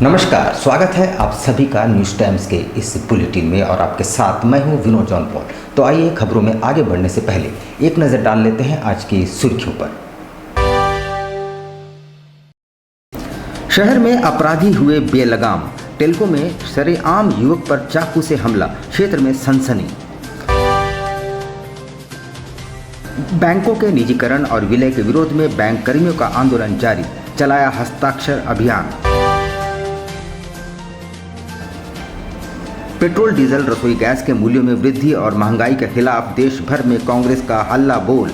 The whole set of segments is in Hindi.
नमस्कार, स्वागत है आप सभी का न्यूज़ टाइम्स के इस बुलेटिन में और आपके साथ मैं हूं विनोद जॉन पॉल। तो आइए खबरों में आगे बढ़ने से पहले एक नज़र डाल लेते हैं आज की सुर्खियों पर। शहर में अपराधी हुए बेलगाम, टेल्को में सरेआम युवक पर चाकू से हमला, क्षेत्र में सनसनी। बैंकों के निजीकरण और विलय के विरोध में बैंक कर्मियों का आंदोलन जारी, चलाया हस्ताक्षर अभियान। पेट्रोल डीजल रसोई गैस के मूल्यों में वृद्धि और महंगाई के खिलाफ देश भर में कांग्रेस का हल्ला बोल।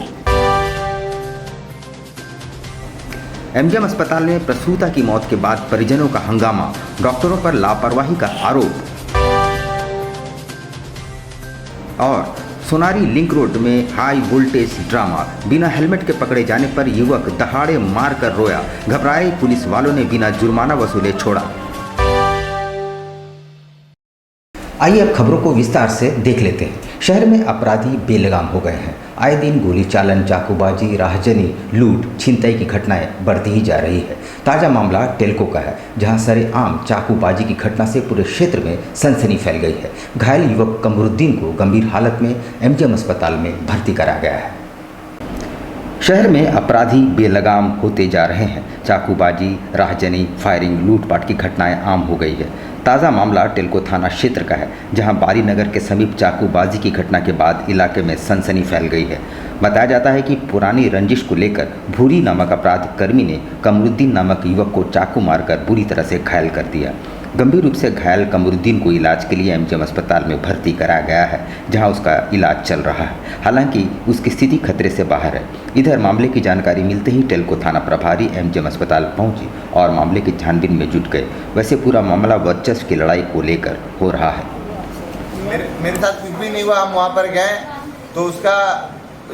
एमजीएम अस्पताल में प्रसूता की मौत के बाद परिजनों का हंगामा, डॉक्टरों पर लापरवाही का आरोप। और सोनारी लिंक रोड में हाई वोल्टेज ड्रामा, बिना हेलमेट के पकड़े जाने पर युवक दहाड़े मारकर रोया, घबराए पुलिस वालों ने बिना जुर्माना वसूले छोड़ा। आइए अब खबरों को विस्तार से देख लेते हैं। शहर में अपराधी बेलगाम हो गए हैं। आए दिन गोली चालन, चाकूबाजी, राहजनी, लूट, छिनतई की घटनाएं बढ़ती ही जा रही है। ताज़ा मामला टेल्को का है, जहां सरेआम चाकूबाजी की घटना से पूरे क्षेत्र में सनसनी फैल गई है। घायल युवक कमरुद्दीन को गंभीर हालत में एमजीएम अस्पताल में भर्ती करा गया है। शहर में अपराधी बेलगाम होते जा रहे हैं। चाकूबाजी, राहजनी, फायरिंग, लूटपाट की घटनाएं आम हो गई है। ताज़ा मामला टेल्को थाना क्षेत्र का है, जहां बारी नगर के समीप चाकूबाजी की घटना के बाद इलाके में सनसनी फैल गई है। बताया जाता है कि पुरानी रंजिश को लेकर भूरी नामक अपराध कर्मी ने कमरुद्दीन नामक युवक को चाकू मारकर बुरी तरह से घायल कर दिया। गंभीर रूप से घायल कमरुद्दीन को इलाज के लिए एमजीएम अस्पताल में भर्ती कराया गया है, जहां उसका इलाज चल रहा है। हालांकि उसकी स्थिति खतरे से बाहर है। इधर मामले की जानकारी मिलते ही टेल्को थाना प्रभारी एमजीएम अस्पताल पहुंचे और मामले की छानबीन में जुट गए। वैसे पूरा मामला वर्चस्व की लड़ाई को लेकर हो रहा है। मेरे साथ कुछ भी नहीं हुआ। हम वहाँ पर गए तो उसका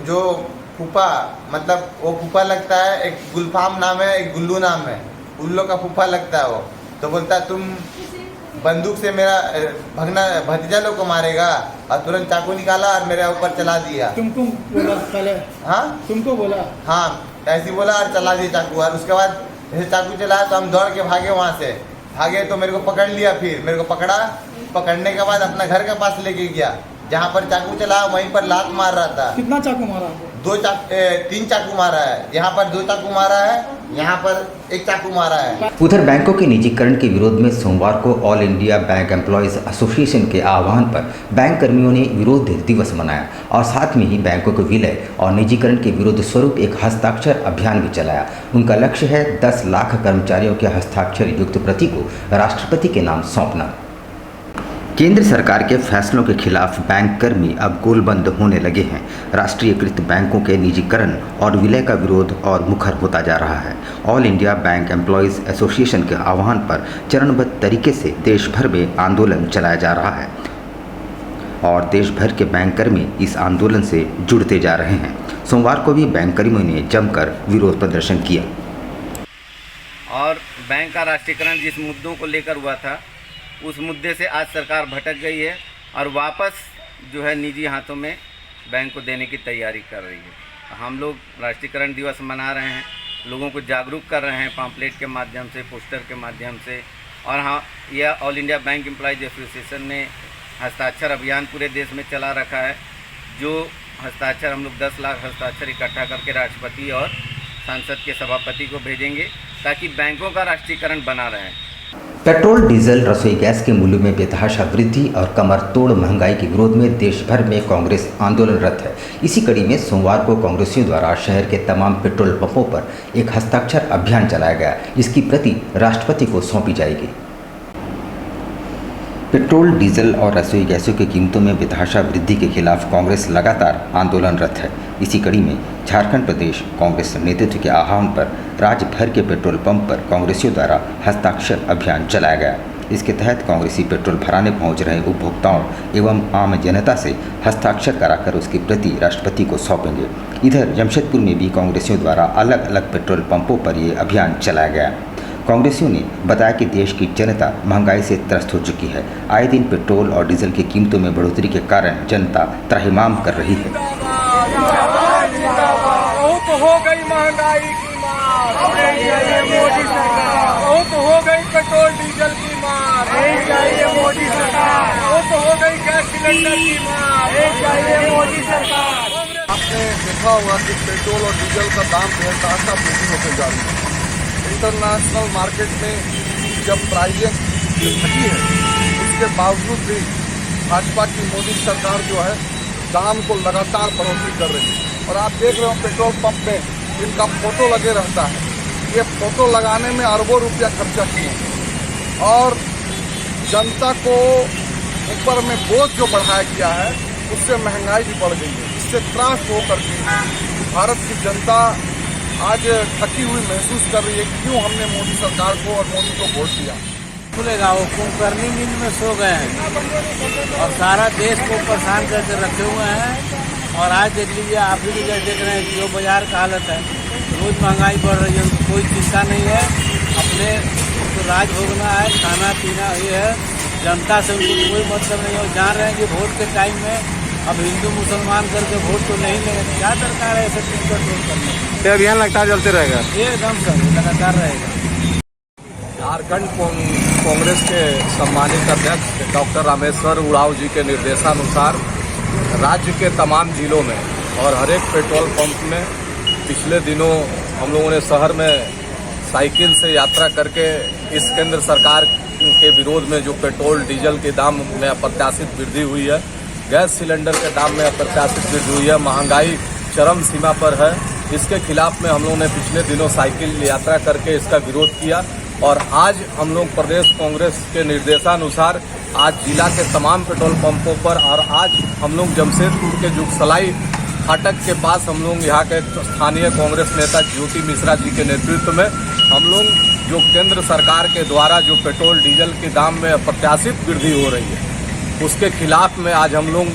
जो फूफा, मतलब वो फूफा लगता है, एक गुलफाम नाम है, एक गुल्लू नाम है, उन लोग का फूफा लगता है वो। तो बोलता तुम बंदूक से मेरा भगना भतीजा लोग को मारेगा, और तुरंत चाकू निकाला और मेरे ऊपर चला दिया। तुमको बोला पहले? हाँ, तुमको बोला? हाँ, ऐसे बोला और चला दिया चाकू। और उसके बाद जैसे चाकू चलाया तो हम दौड़ के भागे, वहाँ से भागे तो मेरे को पकड़ लिया। फिर मेरे को पकड़ने के बाद अपना घर के पास लेके गया, जहाँ पर चाकू चला वहीं पर लात मार रहा था। कितना चाकू मारा? 3 चाकू मारा है। यहाँ पर 2 चाकू मारा है, यहाँ पर 1 चाकू मारा है। उधर बैंकों के निजीकरण के विरोध में सोमवार को all India bank employees association के आह्वान पर बैंक कर्मियों ने विरोध दिवस मनाया और साथ में ही बैंकों के विलय और निजीकरण के विरोध स्वरूप एक हस्ताक्षर अभियान भी चलाया। उनका लक्ष्य है 10 लाख कर्मचारियों के हस्ताक्षर युक्त प्रति को राष्ट्रपति के नाम सौंपना। केंद्र सरकार के फैसलों के खिलाफ बैंक कर्मी अब गोलबंद होने लगे हैं। राष्ट्रीयकृत बैंकों के निजीकरण और विलय का विरोध और मुखर होता जा रहा है। All India bank employees association के आह्वान पर चरणबद्ध तरीके से देश भर में आंदोलन चलाया जा रहा है और देश भर के बैंक कर्मी इस आंदोलन से जुड़ते जा रहे हैं। सोमवार को भी बैंक कर्मियों ने जमकर विरोध प्रदर्शन किया और बैंक का राष्ट्रीयकरण जिस मुद्दों को लेकर हुआ था, उस मुद्दे से आज सरकार भटक गई है और वापस जो है निजी हाथों में बैंक को देने की तैयारी कर रही है। हम लोग राष्ट्रीयकरण दिवस मना रहे हैं, लोगों को जागरूक कर रहे हैं पम्पलेट के माध्यम से, पोस्टर के माध्यम से। और हाँ, यह all India bank employees association ने हस्ताक्षर अभियान पूरे देश में चला रखा है। जो हस्ताक्षर हम लोग 10 लाख हस्ताक्षर इकट्ठा करके राष्ट्रपति और संसद के सभापति को भेजेंगे ताकि बैंकों का राष्ट्रीयकरण बना रहे। पेट्रोल डीजल रसोई गैस के मूल्यों में बेतहाशा वृद्धि और कमर तोड़ महंगाई के विरोध में देश भर में कांग्रेस आंदोलनरत है। इसी कड़ी में सोमवार को कांग्रेसियों द्वारा शहर के तमाम पेट्रोल पंपों पर एक हस्ताक्षर अभियान चलाया गया। इसकी प्रति राष्ट्रपति को सौंपी जाएगी। पेट्रोल, डीजल और रसोई गैसों की कीमतों में बेतहाशा वृद्धि के खिलाफ कांग्रेस लगातार आंदोलनरत है। इसी कड़ी में झारखंड प्रदेश कांग्रेस नेतृत्व के आह्वान पर राज्य भर के पेट्रोल पंप पर कांग्रेसियों द्वारा हस्ताक्षर अभियान चलाया गया। इसके तहत कांग्रेसी पेट्रोल भराने पहुंच रहे उपभोक्ताओं एवं आम जनता से हस्ताक्षर कराकर उसकी प्रति राष्ट्रपति को सौंपेंगे। इधर जमशेदपुर में भी कांग्रेसियों द्वारा अलग अलग पेट्रोल पंपों पर ये अभियान चलाया गया। कांग्रेसियों ने बताया कि देश की जनता महंगाई से त्रस्त हो चुकी है। आए दिन पेट्रोल और डीजल की कीमतों में बढ़ोतरी के कारण जनता त्राहिमाम कर रही है। बहुत हो गई महंगाई की मार, नहीं चाहिए मोदी सरकार। बहुत हो गई पेट्रोल डीजल की मार, नहीं चाहिए मोदी सरकार। बहुत हो गई गैस सिलेंडर की मार, नहीं चाहिए मोदी सरकार। आपने देखा होगा कि पेट्रोल और डीजल का दाम बेतहाशा वृद्धि होते जा रही है। इंटरनेशनल मार्केट में जब प्राइजें घटी है, उसके बावजूद भी भाजपा की मोदी सरकार जो है दाम को लगातार बढ़ोतरी कर रही है। और आप देख रहे हो पेट्रोल पंप में इनका फोटो लगे रहता है। ये फोटो लगाने में अरबों रुपया खर्चा किए और जनता को ऊपर में बोझ जो बढ़ाया गया है उससे महंगाई भी बढ़ गई है। इससे त्रास होकर के भारत की जनता आज थकी हुई महसूस कर रही है कि क्यों हमने मोदी सरकार को और मोदी को वोट दिया। खुलेगा वो कुंभकर्णी नींद में सो गए हैं और सारा देश को परेशान करके रखे हुए हैं। और आज देख लीजिए, आप भी देख रहे हैं जो बाजार का हालत है, रोज महंगाई बढ़ रही है, उनको कोई चिंता नहीं है। अपने तो राज भोगना है, खाना पीना ये है, जनता से उनको कोई मतलब नहीं है। और जान रहे हैं कि वोट के टाइम में अब हिंदू मुसलमान करके वोट तो नहीं लेंगे। क्या दरकार है ऐसे कंट्रोल करने? ये अभियान लगातार चलते रहेगा, एकदम सर लगातार रहेगा। झारखंड कांग्रेस के सम्मानित अध्यक्ष डॉक्टर रामेश्वर उरांव जी के निर्देशानुसार राज्य के तमाम जिलों में और हर एक पेट्रोल पंप में पिछले दिनों हम लोगों ने शहर में साइकिल से यात्रा करके इस केंद्र सरकार के विरोध में जो पेट्रोल डीजल के दाम में अप्रत्याशित वृद्धि हुई है, गैस सिलेंडर के दाम में अप्रत्याशित वृद्धि हुई है, महंगाई चरम सीमा पर है, इसके खिलाफ में हम लोगों ने पिछले दिनों साइकिल यात्रा करके इसका विरोध किया। और आज हम लोग प्रदेश कांग्रेस के निर्देशानुसार आज जिला के तमाम पेट्रोल पंपों पर और आज हम लोग जमशेदपुर के जुगसलाई फाटक के पास हम लोग यहाँ के स्थानीय कांग्रेस नेता ज्योति मिश्रा जी के नेतृत्व में हम लोग जो केंद्र सरकार के द्वारा जो पेट्रोल डीजल के दाम में अप्रत्याशित वृद्धि हो रही है उसके खिलाफ में आज हम लोग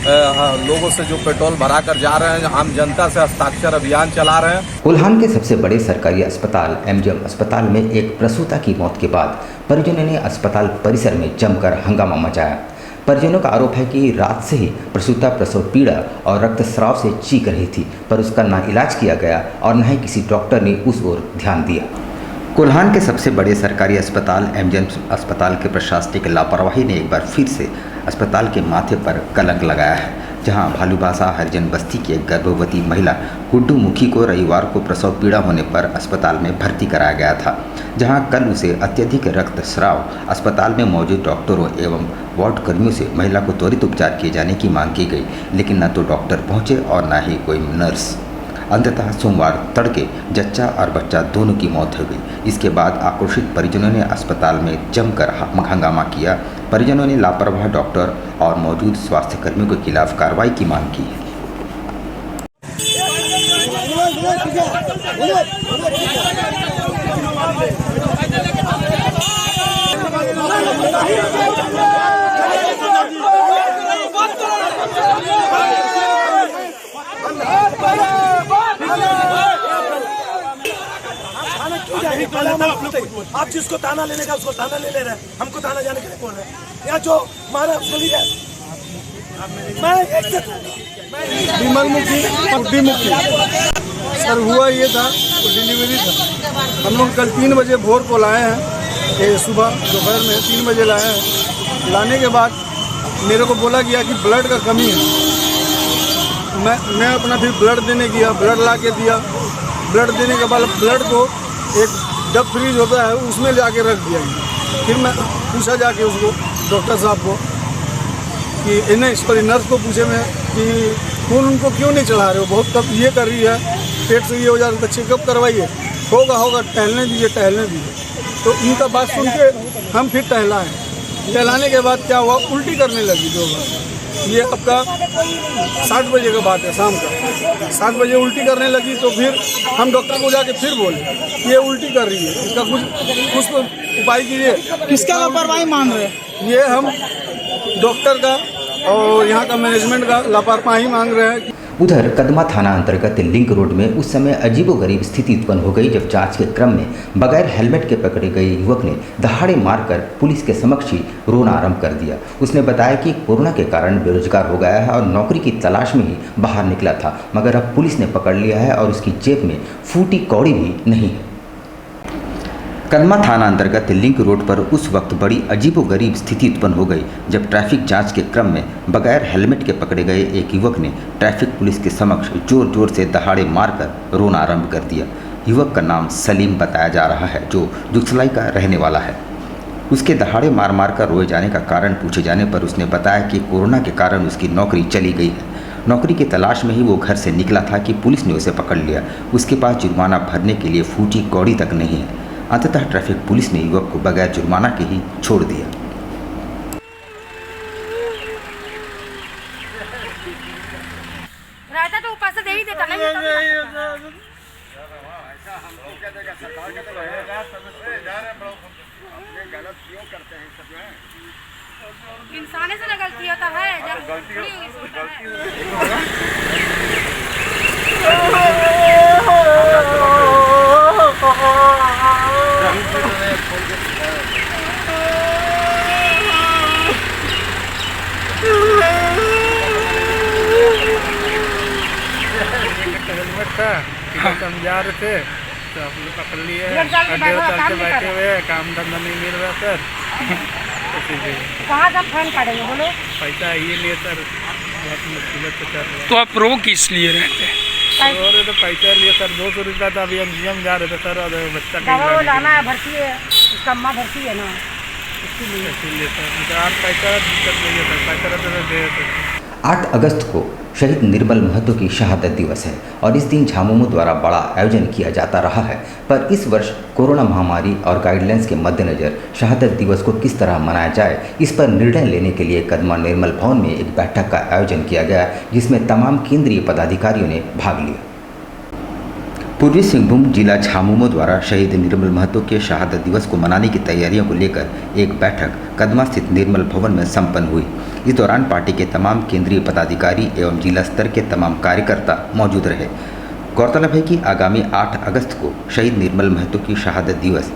लोगों से जो पेट्रोल भरा कर जा रहे हैं, आम जनता से हस्ताक्षर अभियान चला रहे हैं। कोल्हान के सबसे बड़े सरकारी अस्पताल एमजीएम अस्पताल में एक प्रसूता की मौत के बाद परिजनों ने अस्पताल परिसर में जमकर हंगामा मचाया। परिजनों का आरोप है कि रात से ही प्रसूता प्रसव पीड़ा और रक्तस्राव से चीख रही थी, पर उसका ना इलाज किया गया और न ही किसी डॉक्टर ने उस ओर ध्यान दिया। कोल्हान के सबसे बड़े सरकारी अस्पताल एमजीएम अस्पताल के प्रशासनिक लापरवाही ने एक बार फिर से अस्पताल के माथे पर कलंक लगाया है, जहां भालूबासा हरिजन बस्ती की एक गर्भवती महिला गुड्डू मुखी को रविवार को प्रसव पीड़ा होने पर अस्पताल में भर्ती कराया गया था, जहां कल उसे अत्यधिक रक्तस्राव अस्पताल में मौजूद डॉक्टरों एवं वार्ड कर्मियों से महिला को त्वरित उपचार किए जाने की मांग की गई, लेकिन न तो डॉक्टर पहुंचे और न ही कोई नर्स। अंततः सोमवार तड़के जच्चा और बच्चा दोनों की मौत हो गई। इसके बाद आक्रोशित परिजनों ने अस्पताल में जमकर हंगामा किया। परिजनों ने लापरवाह डॉक्टर और मौजूद स्वास्थ्य कर्मियों के खिलाफ कार्रवाई की मांग की है। आप जिसको ताना लेने का उसको ताना ले रहे हैं, हमको ताना जाने के लिए बोल रहे हैं। यहाँ जो हमारा गली है, विमल मुखी बुड्ढी मुखी सर हुआ ये था, तो डिलीवरी था। हम लोग कल 3 बजे भोर को लाए हैं, सुबह दोपहर में 3 बजे लाए हैं। लाने के बाद मेरे को बोला गया कि ब्लड का कमी है। मैं अपना फिर ब्लड देने गया, ब्लड ला के दिया। ब्लड देने के बाद ब्लड को एक डब फ्रीज होता है उसमें जाके रख दिया गया। फिर मैं पूछा जाके उसको डॉक्टर साहब को कि इन्हें सॉरी नर्स को पूछे मैं कि खून उनको क्यों नहीं चढ़ा रहे हो, बहुत तब ये कर रही है, पेट से ये हो जा रहा है, तो चेकअप करवाइए। होगा टहलने दीजिए। तो इनका बात सुन के हम फिर टहलाएँ। टहलाने के बाद क्या हुआ, उल्टी करने लगी 2 बार। ये आपका 7 बजे का बात है, शाम का 7 बजे उल्टी करने लगी। तो फिर हम डॉक्टर को जाके फिर बोले ये उल्टी कर रही है, इसका कुछ तो उपाय कीजिए। किसका लापरवाही मान रहे हैं? ये हम डॉक्टर का और यहाँ का मैनेजमेंट का लापरवाही मांग रहे हैं। उधर कदमा थाना अंतर्गत लिंक रोड में उस समय अजीबोगरीब स्थिति उत्पन्न हो गई जब जांच के क्रम में बगैर हेलमेट के पकड़े गए युवक ने दहाड़े मारकर पुलिस के समक्ष ही रोना आरंभ कर दिया। उसने बताया कि कोरोना के कारण बेरोजगार हो गया है और नौकरी की तलाश में ही बाहर निकला था, मगर अब पुलिस ने पकड़ लिया है और उसकी जेब में फूटी कौड़ी भी नहीं है। कदमा थाना अंतर्गत लिंक रोड पर उस वक्त बड़ी अजीबोगरीब स्थिति उत्पन्न हो गई जब ट्रैफिक जांच के क्रम में बगैर हेलमेट के पकड़े गए एक युवक ने ट्रैफिक पुलिस के समक्ष जोर जोर से दहाड़े मारकर रोना आरंभ कर दिया। युवक का नाम सलीम बताया जा रहा है, जो जुगसलाई का रहने वाला है। उसके दहाड़े मार मार कर रोए जाने का कारण पूछे जाने पर उसने बताया कि कोरोना के कारण उसकी नौकरी चली गई है। नौकरी की तलाश में ही वो घर से निकला था कि पुलिस ने उसे पकड़ लिया। उसके पास जुर्माना भरने के लिए फूटी कौड़ी तक नहीं है। अंततः ट्रैफिक पुलिस ने युवक को बगैर जुर्माना के ही छोड़ दिया। रहता तो पैसा दे ही देता नहीं इंसाने से ना गलती होता है जब हेलमेट था, हम जा रहे थे तो आप लोग पकड़ लिए, बैठे हुए काम धंधा नहीं मिल रहा सर। कहाँ जब फोन करेंगे बोलो, पैसा ये लिए सर, बहुत मुश्किल से चल रहा है। तो आप रो किस लिए रहते? तो पैसा लिए सर 200 रुपया था, अभी हम जा रहे थे सर, और बच्चा दवा लाना है, भर्ती है, उसका अम्मा भर्ती है ना, इसीलिए सर आप पैसा दिक्कत नहीं है सर, पैसा रहता तो दे देते। 8 अगस्त को शहीद निर्मल महतो की शहादत दिवस है और इस दिन झामुमो द्वारा बड़ा आयोजन किया जाता रहा है, पर इस वर्ष कोरोना महामारी और गाइडलाइंस के मद्देनज़र शहादत दिवस को किस तरह मनाया जाए, इस पर निर्णय लेने के लिए कदमा निर्मल भवन में एक बैठक का आयोजन किया गया, जिसमें तमाम केंद्रीय पदाधिकारियों ने भाग लिया। पूर्वी सिंहभूम जिला झामुमो द्वारा शहीद निर्मल महतो के शहादत दिवस को मनाने की तैयारियों को लेकर एक बैठक कदमा स्थित निर्मल भवन में संपन्न हुई। इस दौरान पार्टी के तमाम केंद्रीय पदाधिकारी एवं जिला स्तर के तमाम कार्यकर्ता मौजूद रहे। गौरतलब है कि आगामी 8 अगस्त को शहीद निर्मल महतो की शहादत दिवस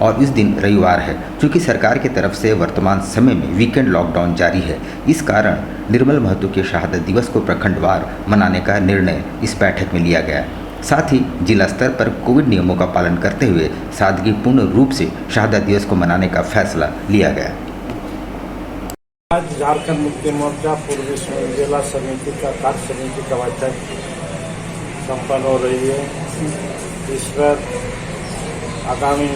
और इस दिन रविवार है। चूँकि सरकार की तरफ से वर्तमान समय में वीकेंड लॉकडाउन जारी है, इस कारण निर्मल महतो के शहादत दिवस को प्रखंडवार मनाने का निर्णय इस बैठक में लिया गया। साथ ही जिला स्तर पर कोविड नियमों का पालन करते हुए सादगीपूर्ण रूप से शहादत दिवस को मनाने का फैसला लिया गया। आज झारखंड मुक्ति मोर्चा पूर्वी सिंहभूम जिला समिति का कार्य समिति का बैठक संपन्न हो रही है। इस पर आगामी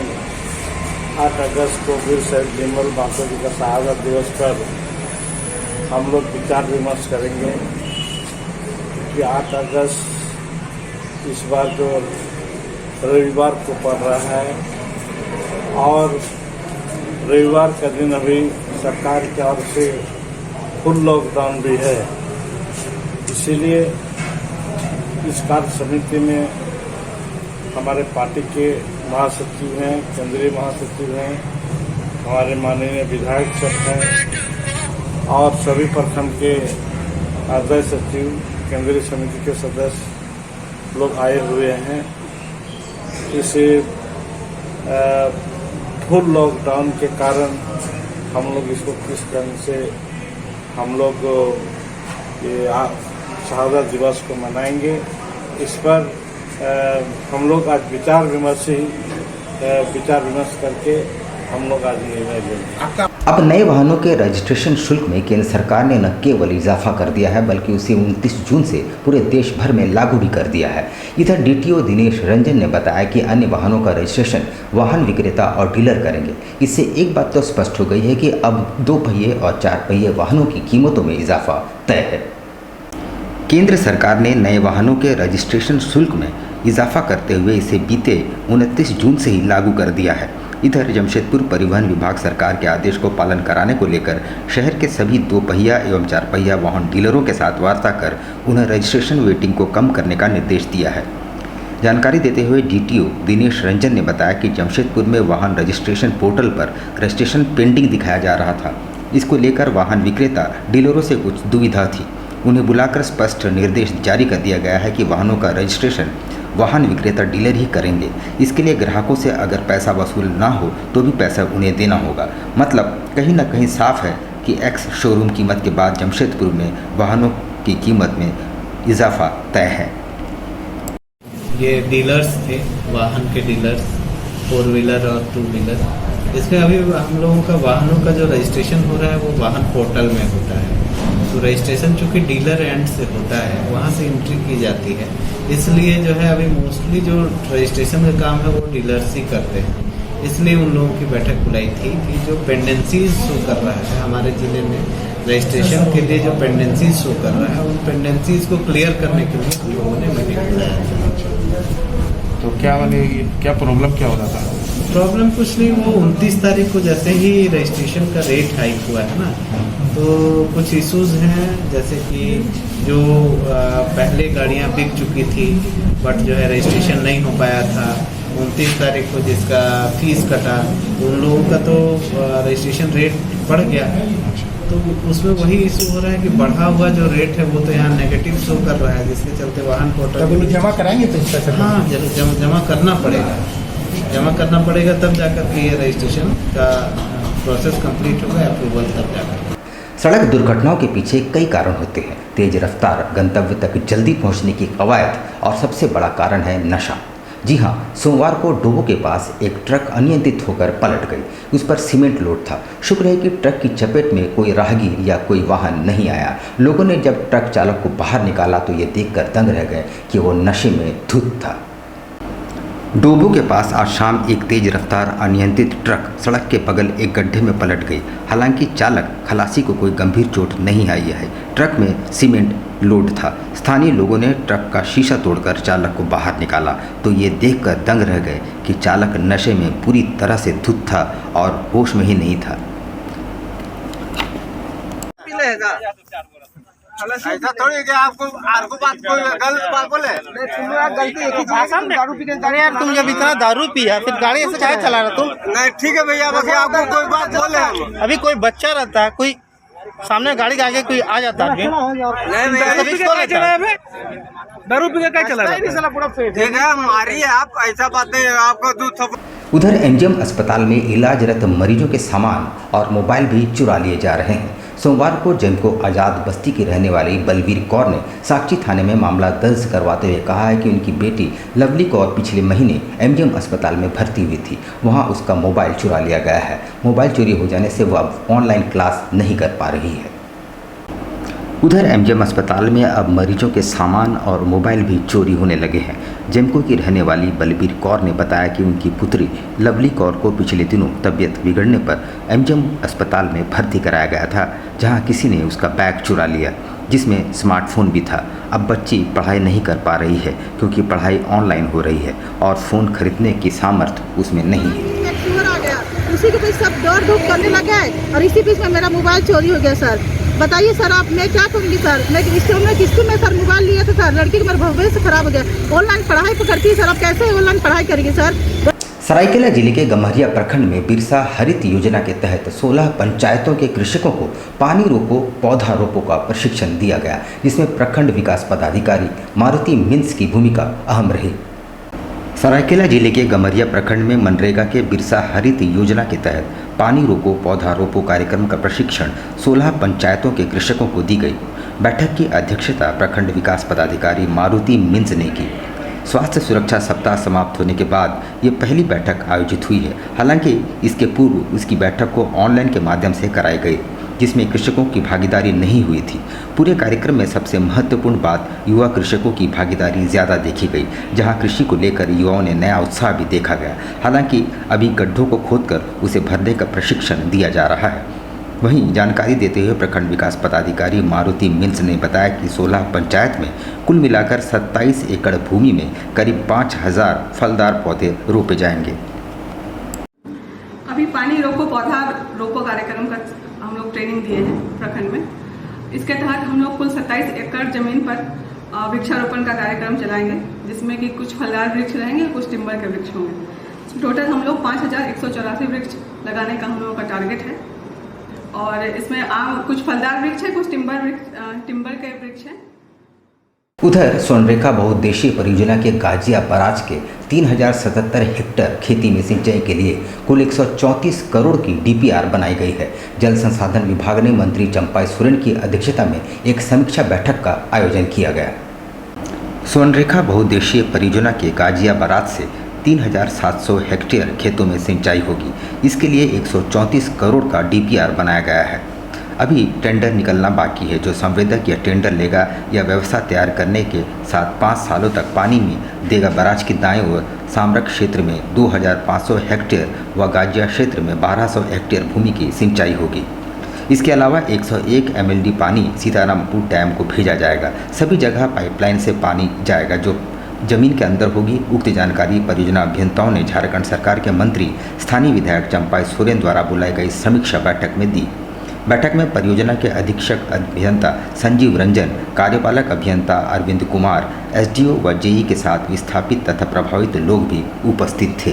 8 अगस्त को वीर शहीद निर्मल महतो जी का शहादत दिवस पर हम लोग विचार विमर्श करेंगे कि 8 अगस्त इस बार जो रविवार को पड़ रहा है और रविवार का दिन अभी सरकार की ओर से फुल लॉकडाउन भी है, इसीलिए इस कार्य समिति में हमारे पार्टी के महासचिव हैं, केंद्रीय महासचिव हैं, हमारे माननीय विधायक सब हैं और सभी प्रखंड के अध्यक्ष सचिव, केंद्रीय समिति के सदस्य लोग आए हुए हैं। इस फुल लॉकडाउन के कारण हम लोग इसको किस ढंग से हम लोग ये शहादत दिवस को मनाएंगे, इस पर हम लोग आज विचार विमर्श करके हम लोग आज निर्णय लेंगे। अब नए वाहनों के रजिस्ट्रेशन शुल्क में केंद्र सरकार ने न केवल इजाफा कर दिया है, बल्कि उसे 29 जून से पूरे देश भर में लागू भी कर दिया है। इधर डीटीओ दिनेश रंजन ने बताया कि अन्य वाहनों का रजिस्ट्रेशन वाहन विक्रेता और डीलर करेंगे। इससे एक बात तो स्पष्ट हो गई है कि अब 2 पहिए और 4 पहिए वाहनों की कीमतों में इजाफा तय है। केंद्र सरकार ने नए वाहनों के रजिस्ट्रेशन शुल्क में इजाफा करते हुए इसे बीते 29 जून से ही लागू कर दिया है। इधर जमशेदपुर परिवहन विभाग सरकार के आदेश को पालन कराने को लेकर शहर के सभी 2 पहिया एवं 4 पहिया वाहन डीलरों के साथ वार्ता कर उन्हें रजिस्ट्रेशन वेटिंग को कम करने का निर्देश दिया है। जानकारी देते हुए डीटीओ दिनेश रंजन ने बताया कि जमशेदपुर में वाहन रजिस्ट्रेशन पोर्टल पर रजिस्ट्रेशन पेंडिंग दिखाया जा रहा था। इसको लेकर वाहन विक्रेता डीलरों से कुछ दुविधा थी। उन्हें बुलाकर स्पष्ट निर्देश जारी कर दिया गया है कि वाहनों का रजिस्ट्रेशन वाहन विक्रेता डीलर ही करेंगे। इसके लिए ग्राहकों से अगर पैसा वसूल ना हो तो भी पैसा उन्हें देना होगा। मतलब कहीं ना कहीं साफ है कि एक्स शोरूम कीमत के बाद जमशेदपुर में वाहनों की कीमत में इजाफा तय है। ये डीलर्स थे, वाहन के डीलर्स, 4 व्हीलर और 2 व्हीलर। इसमें अभी हम लोगों का वाहनों का जो रजिस्ट्रेशन हो रहा है वो वाहन पोर्टल में होता है। तो रजिस्ट्रेशन चूँकि डीलर एंड से होता है, वहाँ से एंट्री की जाती है, इसलिए जो है अभी मोस्टली जो रजिस्ट्रेशन का काम है वो डीलर्स ही करते हैं। इसलिए उन लोगों की बैठक बुलाई थी कि जो पेंडेंसीज शो कर रहा है हमारे ज़िले में रजिस्ट्रेशन के लिए, जो पेंडेंसीज शो कर रहा है उन पेंडेंसीज को क्लियर करने के लिए हम लोगों ने मीटिंग बुलाया था। तो क्या प्रॉब्लम क्या हो रहा था? प्रॉब्लम कुछ नहीं, वो 29 तारीख को जैसे ही रजिस्ट्रेशन का रेट हाइक हुआ है ना, तो कुछ इश्यूज हैं, जैसे कि जो पहले गाड़ियां बिक चुकी थी बट जो है रजिस्ट्रेशन नहीं हो पाया था, 29 तारीख को जिसका फीस कटा उन लोगों का तो रजिस्ट्रेशन रेट बढ़ गया। तो उसमें वही इशू हो रहा है कि बढ़ा हुआ जो रेट है वो तो यहाँ नेगेटिव शो कर रहा है, जिसके चलते वाहन पोर्टल जमा कराएंगे तो पैसा? हाँ, जमा करना पड़ेगा, जमा करना पड़ेगा, तब जाकर के ये रजिस्ट्रेशन का प्रोसेस कंप्लीट होगा, अप्रूवल तब जाकर। सड़क दुर्घटनाओं के पीछे कई कारण होते हैं। तेज रफ्तार, गंतव्य तक जल्दी पहुंचने की कवायद और सबसे बड़ा कारण है नशा। जी हाँ, सोमवार को डोबो के पास एक ट्रक अनियंत्रित होकर पलट गई। उस पर सीमेंट लोड था। शुक्र है कि ट्रक की चपेट में कोई राहगीर या कोई वाहन नहीं आया। लोगों ने जब ट्रक चालक को बाहर निकाला तो ये देखकर दंग रह गए कि वो नशे में धुत था। डोबो के पास आज शाम एक तेज रफ्तार अनियंत्रित ट्रक सड़क के बगल एक गड्ढे में पलट गई। हालांकि चालक खलासी को कोई गंभीर चोट नहीं आई है। ट्रक में सीमेंट लोड था। स्थानीय लोगों ने ट्रक का शीशा तोड़कर चालक को बाहर निकाला तो ये देखकर दंग रह गए कि चालक नशे में पूरी तरह से धुत था और होश में ही नहीं था। ऐसा थोड़ी कि आपको बात कोई गलत बात बोले। गलती एक ही भाषा में दारू पी के, अरे यार तुम जब इतना दारू पिया फिर गाड़ी ऐसे चाहे चला रहा तुम? नहीं ठीक है भैया, बाकी आपको कोई बात बोले हम। अभी कोई बच्चा रहता है, कोई सामने गाड़ी के आगे कोई आ जाता है, दारू पी के क्या चला रहा है? ठीक है, मारिए आप, ऐसा बात नहीं है आपको दूध। उधर एमजीएम अस्पताल में इलाजरत मरीजों के सामान और मोबाइल भी चुरा लिए जा रहे हैं। सोमवार को जैनको आज़ाद बस्ती की रहने वाली बलवीर कौर ने साक्षी थाने में मामला दर्ज करवाते हुए कहा है कि उनकी बेटी लवली कौर पिछले महीने एमजीएम अस्पताल में भर्ती हुई थी। वहां उसका मोबाइल चुरा लिया गया है। मोबाइल चोरी हो जाने से वह अब ऑनलाइन क्लास नहीं कर पा रही है। उधर एमजीएम अस्पताल में अब मरीजों के सामान और मोबाइल भी चोरी होने लगे हैं। जैनको की रहने वाली बलबीर कौर ने बताया कि उनकी पुत्री लवली कौर को पिछले दिनों तबीयत बिगड़ने पर एमजीएम अस्पताल में भर्ती कराया गया था, जहां किसी ने उसका बैग चुरा लिया जिसमें स्मार्टफोन भी था। अब बच्ची पढ़ाई नहीं कर पा रही है क्योंकि पढ़ाई ऑनलाइन हो रही है और फ़ोन खरीदने की सामर्थ्य उसमें नहीं है। उसी के बीच सब दौड़ धूप करने लगे और इसी बीच में मेरा मोबाइल चोरी हो गया। सर बताइए सर, आप मैं क्या करूँगी सर? मैं किसको मैं सर मोबाइल लिया था सर, लड़की का मेरा भविष्य खराब हो गया। ऑनलाइन पढ़ाई तो करती है सर, आप कैसे ऑनलाइन पढ़ाई करेंगे सर? सरायकेला जिले के गम्हरिया प्रखंड में बिरसा हरित योजना के तहत 16 पंचायतों के कृषकों को पानी रोको पौधा रोपो का प्रशिक्षण दिया गया, जिसमें प्रखंड विकास पदाधिकारी मारुति मिन्स की भूमिका अहम रही। सरायकेला जिले के गम्हरिया प्रखंड में मनरेगा के बिरसा हरित योजना के तहत पानी रोको पौधा रोपो कार्यक्रम का प्रशिक्षण 16 पंचायतों के कृषकों को दी गई। बैठक की अध्यक्षता प्रखंड विकास पदाधिकारी मारुति मिन्स ने की। स्वास्थ्य सुरक्षा सप्ताह समाप्त होने के बाद ये पहली बैठक आयोजित हुई है। हालांकि इसके पूर्व उसकी बैठक को ऑनलाइन के माध्यम से कराई गई, जिसमें कृषकों की भागीदारी नहीं हुई थी। पूरे कार्यक्रम में सबसे महत्वपूर्ण बात युवा कृषकों की भागीदारी ज़्यादा देखी गई, जहां कृषि को लेकर युवाओं ने नया उत्साह भी देखा गया। हालांकि अभी गड्ढों को खोदकर उसे भरने का प्रशिक्षण दिया जा रहा है। वहीं जानकारी देते हुए प्रखंड विकास पदाधिकारी मारुति मिन्स ने बताया कि 16 पंचायत में कुल मिलाकर 27 एकड़ भूमि में करीब 5000 फलदार पौधे रोपे जाएंगे। अभी पानी रोको पौधा रोपो कार्यक्रम का हम लोग ट्रेनिंग दिए हैं प्रखंड में। इसके तहत हम लोग कुल 27 एकड़ जमीन पर वृक्षारोपण का कार्यक्रम चलाएंगे, जिसमें कि कुछ फलदार वृक्ष रहेंगे, कुछ टिम्बर के वृक्ष होंगे। टोटल हम लोग 5184 वृक्ष लगाने का हम लोगों का टारगेट है। और इसमें आम कुछ फलदार वृक्ष है, कुछ टिम्बर के वृक्ष हैं। उधर स्वर्णरेखा बहुउद्देशीय परियोजना के गाजिया बराज के 3077 हेक्टेयर खेती में सिंचाई के लिए कुल 134 करोड़ की डीपीआर बनाई गई है। जल संसाधन विभाग ने मंत्री चंपा सोरेन की अध्यक्षता में एक समीक्षा बैठक का आयोजन किया गया। स्वर्णरेखा बहुउद्देशीय परियोजना के गाजिया बराज से 3700 हेक्टेयर खेतों में सिंचाई होगी। इसके लिए 134 करोड़ का डीपीआर बनाया गया है। अभी टेंडर निकलना बाकी है। जो संवेदक या टेंडर लेगा या व्यवस्था तैयार करने के साथ 5 सालों तक पानी में देगा। बराज की दाएं ओर सामरक क्षेत्र में 2500 हेक्टेयर व गाजिया क्षेत्र में 1200 हेक्टेयर भूमि की सिंचाई होगी। इसके अलावा 101 MLD पानी सीतारामपुर डैम को भेजा जाएगा। सभी जगह पाइपलाइन से पानी जाएगा जो जमीन के अंदर होगी। उक्त जानकारी परियोजना अभियंताओं ने झारखंड सरकार के मंत्री स्थानीय विधायक चंपा सोरेन द्वारा बुलाई गई समीक्षा बैठक में दी। बैठक में परियोजना के अधीक्षक अभियंता संजीव रंजन, कार्यपालक अभियंता अरविंद कुमार, SDO व JE के साथ विस्थापित तथा प्रभावित लोग भी उपस्थित थे।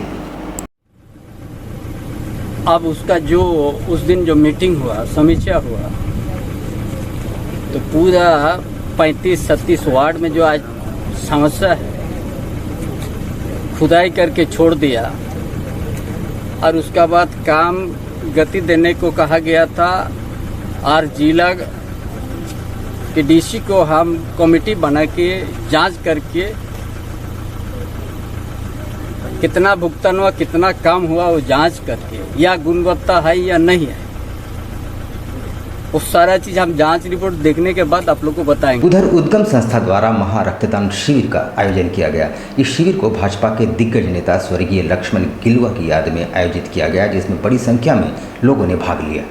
अब उसका जो उस दिन जो मीटिंग हुआ, समीक्षा हुआ, तो पूरा 35-37 वार्ड में जो आज समस्या है खुदाई करके छोड़ दिया और उसका बाद काम गति देने को कहा गया था। और जिला के DC को हम कमेटी बना के जांच करके कितना भुगतान हुआ, कितना काम हुआ, वो जांच करके या गुणवत्ता है या नहीं है, वो सारा चीज हम जांच रिपोर्ट देखने के बाद आप लोग को बताएंगे। उधर उद्गम संस्था द्वारा महा रक्तदान शिविर का आयोजन किया गया। इस शिविर को भाजपा के दिग्गज नेता स्वर्गीय लक्ष्मण गिलुआ की याद में आयोजित किया गया, जिसमें बड़ी संख्या में लोगों ने भाग लिया।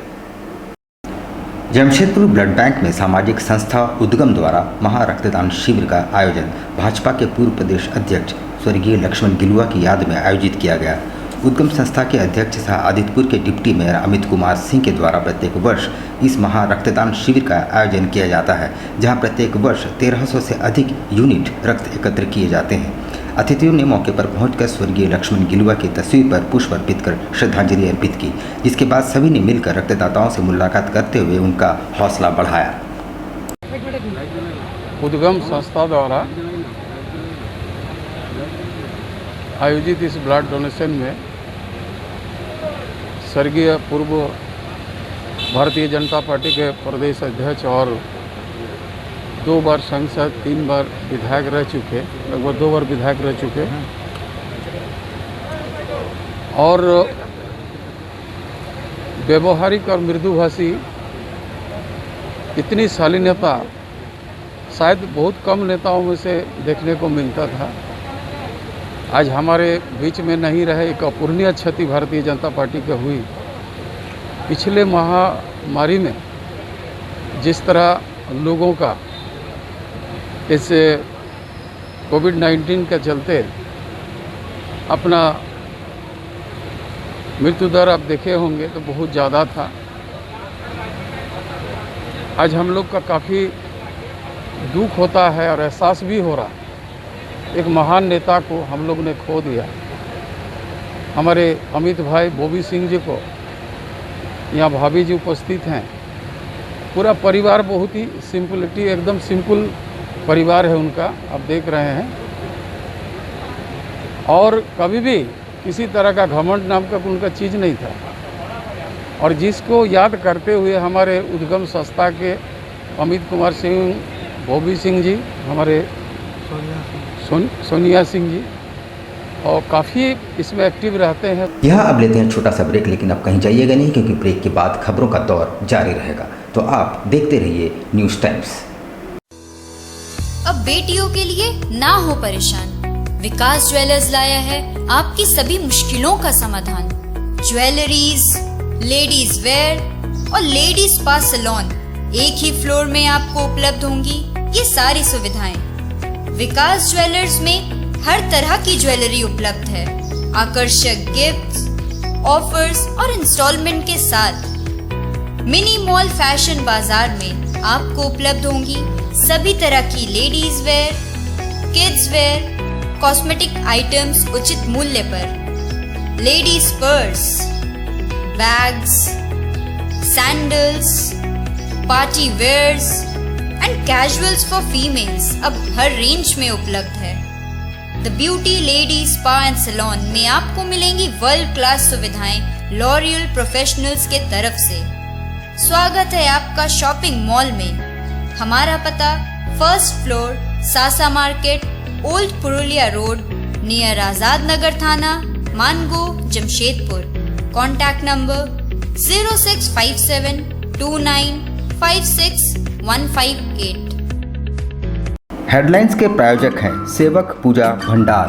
जमशेदपुर ब्लड बैंक में सामाजिक संस्था उद्गम द्वारा महा रक्तदान शिविर का आयोजन भाजपा के पूर्व प्रदेश अध्यक्ष स्वर्गीय लक्ष्मण गिलुआ की याद में आयोजित किया गया। उद्गम संस्था के अध्यक्ष सह आदित्यपुर के डिप्टी मेयर अमित कुमार सिंह के द्वारा प्रत्येक वर्ष इस महा रक्तदान शिविर का आयोजन किया जाता है, जहां प्रत्येक वर्ष 1300 से अधिक यूनिट रक्त एकत्र किए जाते हैं। अतिथियों ने मौके पर पहुंचकर स्वर्गीय लक्ष्मण गिलुआ की तस्वीर पर पुष्प अर्पित कर श्रद्धांजलि अर्पित की, जिसके बाद सभी ने मिलकर रक्तदाताओं से मुलाकात करते हुए उनका हौसला बढ़ाया। उद्गम संस्था द्वारा आयोजित इस ब्लड डोनेशन में स्वर्गीय पूर्व भारतीय जनता पार्टी के प्रदेश अध्यक्ष और 2 बार सांसद, 3 बार विधायक रह चुके, लगभग 2 बार विधायक रह चुके और व्यवहारिक और मृदुभाषी इतनी शालीनता शायद बहुत कम नेताओं में से देखने को मिलता था। आज हमारे बीच में नहीं रहे। एक अपूरणीय क्षति भारतीय जनता पार्टी के हुई। पिछले महामारी में जिस तरह लोगों का इस कोविड-19 के चलते अपना मृत्यु दर आप देखे होंगे तो बहुत ज़्यादा था। आज हम लोग का काफ़ी दुख होता है और एहसास भी हो रहा है। एक महान नेता को हम लोग ने खो दिया। हमारे अमित भाई बॉबी सिंह जी को, यहाँ भाभी जी उपस्थित हैं। पूरा परिवार बहुत ही सिंपलिटी, एकदम सिंपल परिवार है उनका, आप देख रहे हैं। और कभी भी किसी तरह का घमंड नाम का उनका चीज़ नहीं था। और जिसको याद करते हुए हमारे उद्गम संस्था के अमित कुमार सिंह, बॉबी सिंह जी, हमारे सोनिया सिंह जी, और काफ़ी इसमें एक्टिव रहते हैं। यहाँ अब लेते हैं छोटा सा ब्रेक, लेकिन अब कहीं जाइएगा नहीं, क्योंकि ब्रेक के बाद खबरों का दौर जारी रहेगा। तो आप देखते रहिए न्यूज़ टाइम्स। अब बेटियों के लिए ना हो परेशान, विकास ज्वेलर्स लाया है आपकी सभी मुश्किलों का समाधान। ज्वेलरीज, लेडीज वेयर और लेडीज स्पा सैलून एक ही फ्लोर में आपको उपलब्ध होंगी ये सारी सुविधाएं। विकास ज्वेलर्स में हर तरह की ज्वेलरी उपलब्ध है। आकर्षक गिफ्ट्स, ऑफर्स और इंस्टॉलमेंट के साथ मिनी मॉल फैशन बाजार में आपको उपलब्ध होंगी सभी तरह की ladies wear, kids wear, cosmetic items उचित मूल्य पर। Ladies purse, bags, sandals, party wears and casuals for females अब हर रेंज में उपलब्ध है। The beauty lady spa and salon में आपको मिलेंगी वर्ल्ड क्लास सुविधाएं लॉरियल प्रोफेशनल्स के तरफ से। स्वागत है आपका शॉपिंग मॉल में। हमारा पता first floor, Sasa market, old Purulia road, near Azad Nagar थाना, Mango, Jamshedpur. Contact number 065729561558। Headlines के प्रायोजक हैं सेवक पूजा भंडार।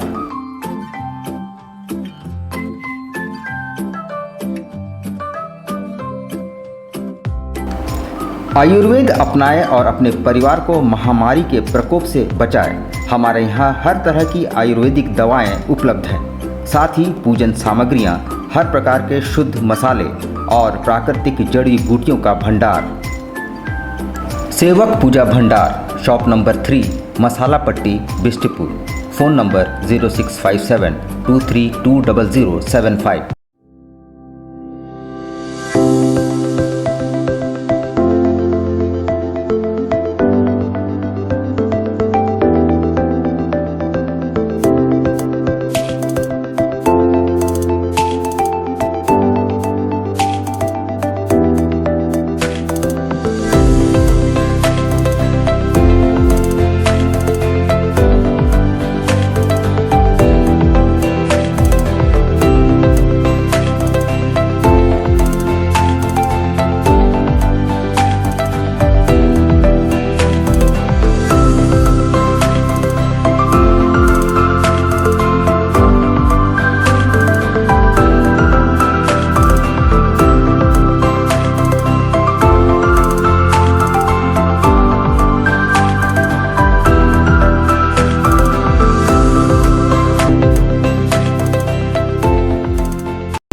आयुर्वेद अपनाएं और अपने परिवार को महामारी के प्रकोप से बचाएं। हमारे यहाँ हर तरह की आयुर्वेदिक दवाएं उपलब्ध हैं। साथ ही पूजन सामग्रियाँ, हर प्रकार के शुद्ध मसाले और प्राकृतिक जड़ी बूटियों का भंडार। सेवक पूजा भंडार, शॉप नंबर 3, मसाला पट्टी, बिष्टपुर। Phone number 065723200075।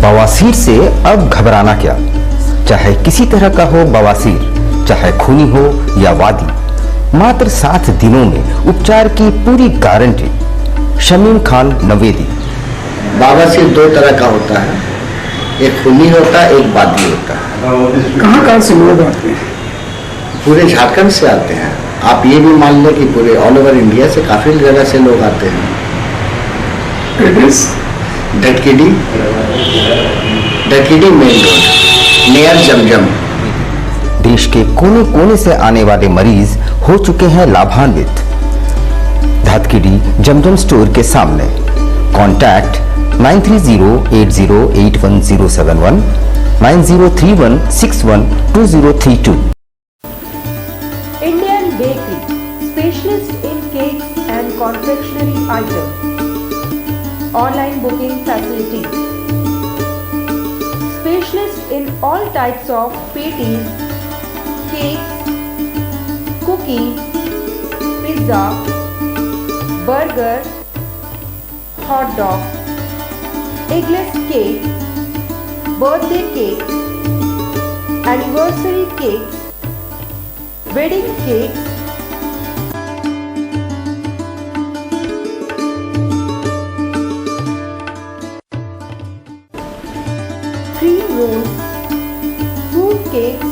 बवासीर से अब घबराना क्या। चाहे किसी तरह का हो बवासीर, चाहे खूनी हो या वादी, मात्र 7 दिनों में उपचार की पूरी गारंटी। शमीम खान नवेदी। बवासीर 2 तरह का होता है, एक खूनी होता है, एक वादी होता है। कहाँ से लोग आते हैं? पूरे झारखंड से आते हैं। आप ये भी मान लें कि पूरे ऑल ओवर इंडिया से काफी जगह से लोग आते हैं। धटकेडी मेन रोड, नियर जमजम। देश के कोने कोने से आने वाले मरीज हो चुके हैं लाभान्वित। धटकेडी जमजम स्टोर के सामने। Contact 9308081071, 9031612032। Indian Bakery, specialist in cakes and confectionery items. Online booking facilities. Specialist in all types of patties, cakes, cookies, pizza, burger, hot dog, eggless cake, birthday cake, anniversary cakes, wedding cakes, cream rolls, fruit cakes,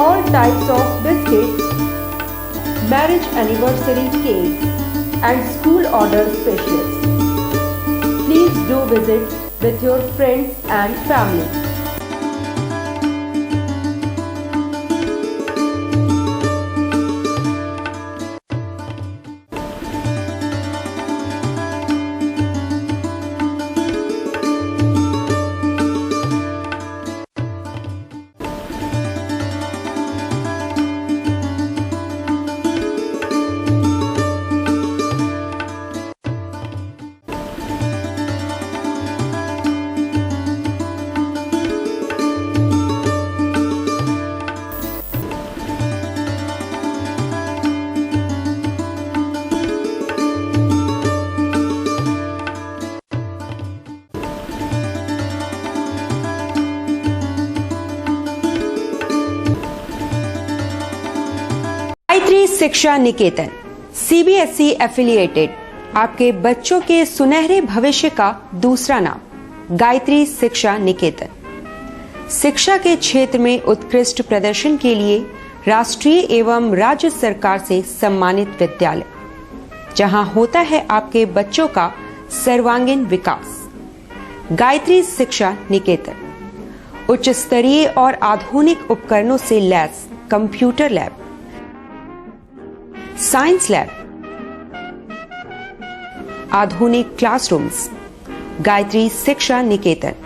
all types of biscuits, marriage anniversary cakes, and school order specialists. Please do visit with your friends and family. Gayatri शिक्षा निकेतन CBSE एफिलिएटेड आपके बच्चों के सुनहरे भविष्य का दूसरा नाम गायत्री शिक्षा निकेतन। शिक्षा के क्षेत्र में उत्कृष्ट प्रदर्शन के लिए राष्ट्रीय एवं राज्य सरकार से सम्मानित विद्यालय, जहां होता है आपके बच्चों का सर्वांगीण विकास। गायत्री शिक्षा निकेतन उच्च स्तरीय और आधुनिक उपकरणों से lace computer lab, science lab, आधुनिक क्लासरूम्स। गायत्री शिक्षा निकेतन